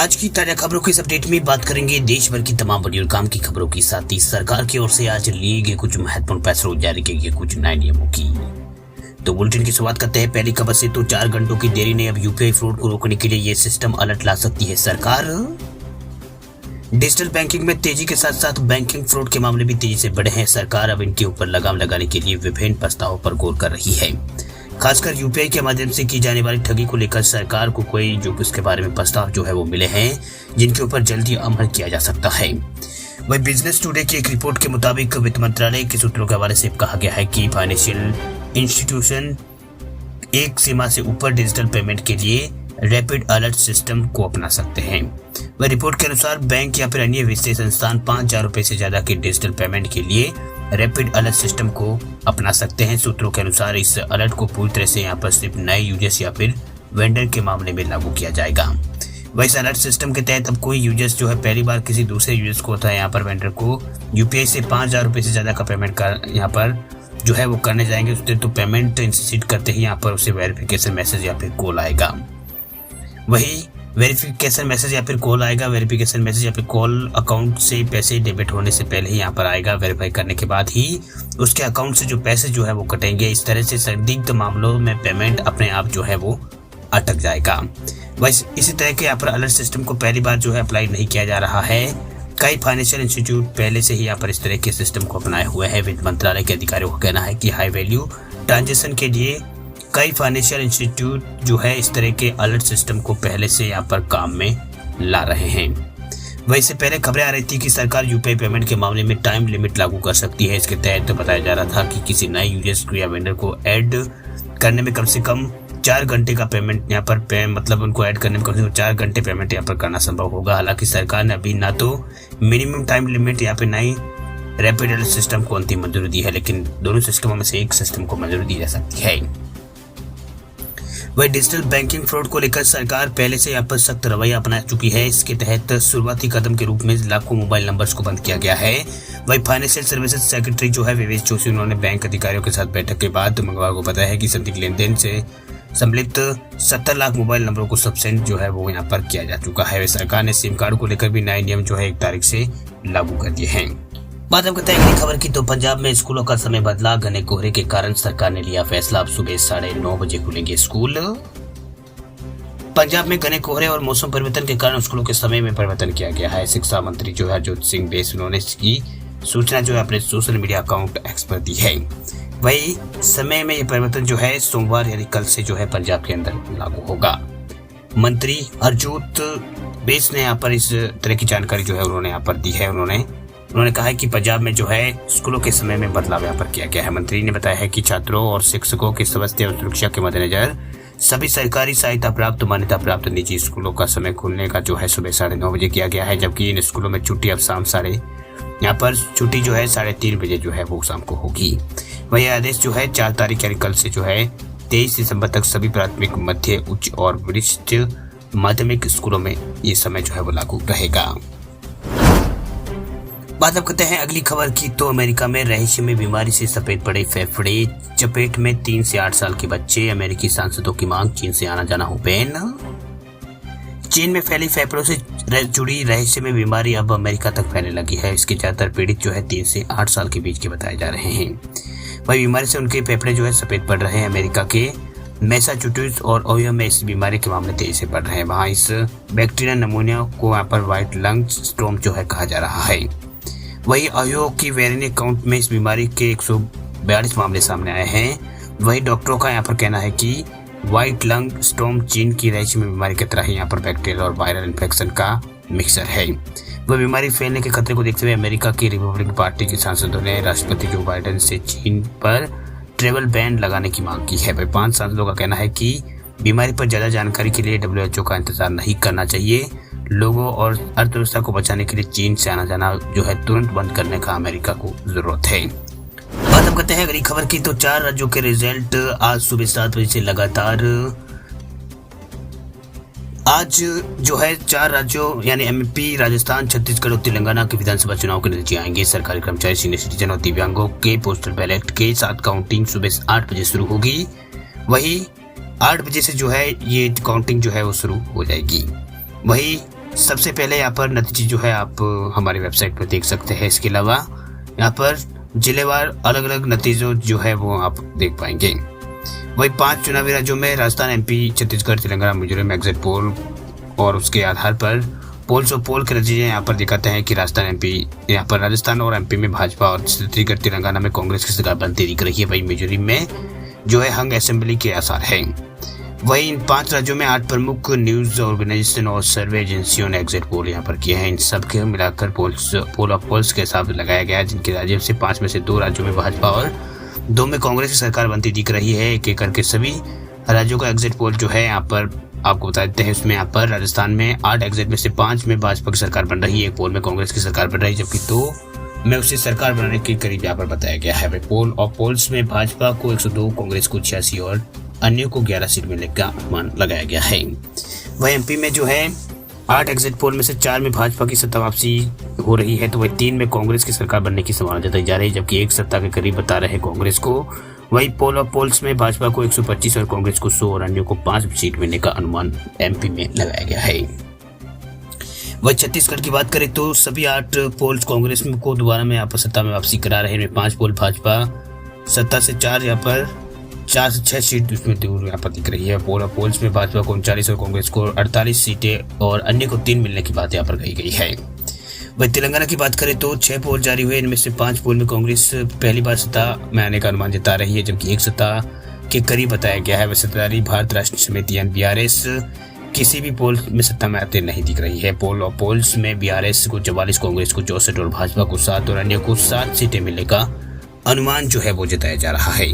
आज की ताजा खबरों की इस अपडेट में बात करेंगे देश भर की तमाम बड़ी और काम की खबरों के साथ ही सरकार की ओर से आज लिए गए कुछ महत्वपूर्ण फैसलों जारी किए गए कुछ नए नियमों की। तो बुलेटिन की शुरुआत करते हैं पहली खबर से। तो 4 घंटों की देरी ने अब यूपीआई फ्रॉड को रोकने के लिए ये सिस्टम अलर्ट ला सकती है सरकार। डिजिटल बैंकिंग में तेजी के साथ साथ बैंकिंग फ्रॉड के मामले भी तेजी से बढ़े हैं। सरकार अब इनके ऊपर लगाम लगाने के लिए विभिन्न प्रस्तावों पर गौर कर रही है। खासकर यूपीआई के माध्यम से की जाने वाली ठगी को लेकर सरकार को कोई जो उसके बारे में प्रस्ताव जो है वो मिले हैं, जिनके ऊपर जल्दी अमल किया जा सकता है। वही बिजनेस टुडे की एक रिपोर्ट के मुताबिक वित्त मंत्रालय के सूत्रों के हवाले से कहा गया है कि फाइनेंशियल इंस्टीट्यूशन एक सीमा से ऊपर डिजिटल पेमेंट के लिए रैपिड अलर्ट सिस्टम को अपना सकते हैं। वह रिपोर्ट के अनुसार बैंक या फिर अन्य वित्तीय संस्थान 5,000 रुपए से ज्यादा के डिजिटल पेमेंट के लिए रैपिड अलर्ट सिस्टम को अपना सकते हैं। सूत्रों के अनुसार इस अलर्ट को पूरी तरह से यहाँ पर सिर्फ नए यूजर्स या फिर वेंडर के मामले में लागू किया जाएगा। वह इस अलर्ट सिस्टम के तहत अब कोई यूजर्स जो है पहली बार किसी दूसरे यूजर्स को होता है यहाँ पर वेंडर को यूपीआई से 5,000 रुपए से ज्यादा का पेमेंट कर यहाँ पर जो है वो करने जाएंगे, उससे तो पेमेंट इंस्टीट्यूट करते ही यहाँ पर उसे वेरिफिकेशन मैसेज या फिर कॉल आएगा। वही वेरिफिकेशन मैसेज या फिर कॉल आएगा। वेरिफिकेशन मैसेज या फिर कॉल अकाउंट से पैसे डेबिट होने से पहले ही यहाँ पर आएगा। वेरीफाई करने के बाद ही उसके अकाउंट से जो पैसे जो है वो कटेंगे। इस तरह से संदिग्ध मामलों में पेमेंट अपने आप जो है वो अटक जाएगा। वैसे इसी तरह के यहाँ पर अलर्ट सिस्टम को पहली बार जो है अप्लाई नहीं किया जा रहा है। कई फाइनेंशियल इंस्टीट्यूट पहले से ही यहाँ पर इस तरह के सिस्टम को अपनाए हुए हैं। वित्त मंत्रालय के अधिकारियों का कहना है कि हाई वैल्यू ट्रांजेक्शन के लिए कई फाइनेंशियल इंस्टीट्यूट जो है इस तरह के अलर्ट सिस्टम को पहले से यहाँ पर काम में ला रहे हैं। वैसे पहले खबरें आ रही थी कि सरकार यूपीआई पेमेंट के मामले में टाइम लिमिट लागू कर सकती है। इसके तहत तो बताया जा रहा था कि किसी नए यूजर्स को या वेंडर को ऐड करने में कम से कम 4 घंटे का पेमेंट यहाँ पर मतलब उनको ऐड करने में कम से कम 4 घंटे पेमेंट यहाँ पर करना संभव होगा। हालांकि सरकार ने अभी ना तो मिनिमम टाइम लिमिट या फिर नई रैपिड अलर्ट सिस्टम को अंतिम मंजूरी दी है, लेकिन दोनों सिस्टमों में से एक सिस्टम को मंजूरी दी जा सकती है। वही डिजिटल बैंकिंग फ्रॉड को लेकर सरकार पहले से यहाँ पर सख्त रवैया अपना चुकी है। इसके तहत शुरुआती कदम के रूप में लाखों मोबाइल नंबर्स को बंद किया गया है। वही फाइनेंशियल सर्विसेज सेक्रेटरी जो है विवेक जोशी, उन्होंने बैंक अधिकारियों के साथ बैठक के बाद मंगलवार को बताया है कि संदिग्ध लेन देन से सम्मिलित 70 लाख मोबाइल नंबरों को सस्पेंड जो है वो यहाँ पर किया जा चुका है। सरकार ने सिम कार्ड को लेकर भी नए नियम जो है 1 तारीख से लागू कर दिए हैं। बात हम करते हैं अगली खबर की। तो पंजाब में स्कूलों का समय बदला। घने कोहरे के कारण सरकार ने लिया फैसला, अब सुबह 9:30 बजे खुलेंगे स्कूल। पंजाब में घने कोहरे और मौसम परिवर्तन के कारण स्कूलों के समय में परिवर्तन किया गया है। शिक्षा मंत्री जो है हरजोत सिंह बेस, उन्होंने इसकी सूचना जो है अपने सोशल मीडिया अकाउंट एक्स पर दी है। वही समय में यह परिवर्तन जो है सोमवार यानी कल से जो है पंजाब के अंदर लागू होगा। मंत्री हरजोत बेस ने यहाँ पर इस तरह की जानकारी जो है उन्होंने यहाँ पर दी है। उन्होंने कहा है कि पंजाब में जो है स्कूलों के समय में बदलाव यहाँ पर किया गया है। मंत्री ने बताया है कि छात्रों और शिक्षकों की स्वास्थ्य और सुरक्षा के मद्देनजर सभी सरकारी सहायता प्राप्त मान्यता प्राप्त निजी स्कूलों का समय खुलने का जो है सुबह 9:30 बजे किया गया है, जबकि इन स्कूलों में छुट्टी अब शाम यहाँ पर छुट्टी जो है 3:30 बजे जो है वो शाम को होगी। वही आदेश जो है 4 तारीख यानी कल से जो है 23 दिसंबर तक सभी प्राथमिक, मध्य, उच्च और वरिष्ठ माध्यमिक स्कूलों में ये समय जो है वो लागू रहेगा। बात अब करते हैं अगली खबर की। तो अमेरिका में रहस्यमय बीमारी से सफेद पड़े फेफड़े, चपेट में 3 से 8 साल के बच्चे। अमेरिकी सांसदों की मांग, चीन से आना जाना हो बैन। चीन में फैली फेफड़ों से जुड़ी रहस्यमय बीमारी अब अमेरिका तक फैलने लगी है। इसके ज्यादातर पीड़ित जो है 3 से 8 साल के बीच के बताए जा रहे हैं। वही बीमारी से उनके फेफड़े जो है सफेद पड़ रहे हैं। अमेरिका के मैसाचुसेट्स और ओहियो में इस बीमारी के मामले तेजी से बढ़ रहे हैं। वहाँ इस बैक्टीरिया नमूनिया को यहाँ पर व्हाइट लंग स्टोम जो है कहा जा रहा है। वही ओहियो की वेरिएंट काउंट में इस बीमारी के 142 मामले सामने आए हैं। वही डॉक्टरों का यहाँ पर कहना है कि व्हाइट लंग स्टोम चीन की रहस्यमय बीमारी की तरह ही यहाँ पर बैक्टीरियल और वायरल इन्फेक्शन का मिक्सर है। वह बीमारी फैलने के खतरे को देखते हुए अमेरिका की रिपब्लिकन पार्टी के सांसदों ने राष्ट्रपति जो बाइडेन से चीन पर ट्रेवल बैन लगाने की मांग की है। वह 5 सांसदों का कहना है कि बीमारी पर ज्यादा जानकारी के लिए WHO का इंतजार नहीं करना चाहिए। लोगों और अर्थव्यवस्था को बचाने के लिए चीन से आना जाना जो है तुरंत बंद करने का अमेरिका को जरूरत है। बात हम करते हैं अगली खबर की। तो 4 राज्यों के रिजल्ट आज सुबह 7 बजे से लगातार आज जो है 4 राज्यों यानी MP, राजस्थान, छत्तीसगढ़ और तेलंगाना के विधानसभा चुनाव के नतीजे आएंगे। सरकारी कर्मचारी, सीनियर सिटीजन और दिव्यांगों के पोस्टल बैलेट के साथ काउंटिंग सुबह 8 बजे शुरू होगी। वही 8 बजे से जो है ये काउंटिंग जो है वो शुरू हो जाएगी। वही सबसे पहले यहाँ पर नतीजे जो है आप हमारी वेबसाइट पर देख सकते हैं। इसके अलावा यहाँ पर जिलेवार अलग अलग नतीजों जो है वो आप देख पाएंगे। वही 5 चुनावी राज्यों में Rajasthan, MP, Chhattisgarh, Telangana, Mizoram exit poll और उसके आधार पर पोल के नतीजे यहाँ पर दिखाते हैं कि राजस्थान और एमपी में भाजपा और छत्तीसगढ़, तेलंगाना में कांग्रेस की सरकार बनती दिख रही है। वही मिजोरम में जो है हंग असेंबली के आसार है। वही इन 5 राज्यों में 8 प्रमुख न्यूज ऑर्गेनाइजेशन और सर्वे एजेंसियों ने एग्जिट पोल यहाँ पर किए हैं। इन सब के मिलाकर पोल ऑफ पोल्स के हिसाब से लगाया गया है, जिनके राज्यों से 5 में से 2 राज्यों में भाजपा और 2 में कांग्रेस की सरकार बनती दिख रही है। एक एक करके सभी राज्यों का एग्जिट पोल जो है यहाँ पर आपको बता देते हैं। उसमें यहाँ पर राजस्थान में 8 एग्जिट में से 5 में भाजपा की सरकार बन रही है, एक पोल में कांग्रेस की सरकार बन रही है, जबकि 2 में उसे सरकार बनाने के करीब यहाँ पर बताया गया है। पोल ऑफ पोल्स में भाजपा को 102, कांग्रेस को 86 और अन्य को 11 सीट मिलने का अनुमान लगाया गया है। वही एमपी में जो है 8 एग्जिट पोल में से 4 में भाजपा की सत्ता वापसी हो रही है, तो वही 3 में कांग्रेस की सरकार बनने की संभावना जताई जा रही है, जबकि 1 सत्ता के करीब बता रहे कांग्रेस को। वही पोल ऑफ पोल्स में भाजपा को 125 और कांग्रेस को 100 और अन्य को 5 सीट मिलने का अनुमान एमपी में लगाया गया है। वही छत्तीसगढ़ की बात करें तो सभी 8 पोल्स कांग्रेस को दोबारा में यहाँ पर सत्ता में वापसी करा रहे हैं। 5 पोल भाजपा सत्ता से 4 यहाँ पर 4 से 6 सीट उसमें दूर यहाँ पर दिख रही है। पोल ऑफ पोल्स में भाजपा को 39 और कांग्रेस को 48 सीटें और अन्य को 3 मिलने की बात यहाँ पर कही गई है। वही तेलंगाना की बात करें तो 6 पोल जारी हुए, इनमें से 5 पोल में कांग्रेस पहली बार सत्ता में आने का अनुमान जता रही है, जबकि 1 सत्ता के करीब बताया गया है। वह सत्ताधारी भारत राष्ट्र समिति यानी बीआरएस किसी भी पोल में सत्ता में आते नहीं दिख रही है। पोल ऑफ पोल्स में बीआरएस को 44, कांग्रेस को 64 और भाजपा को 7 और अन्य को 7 सीटें मिलने का अनुमान जो है वो जताया जा रहा है।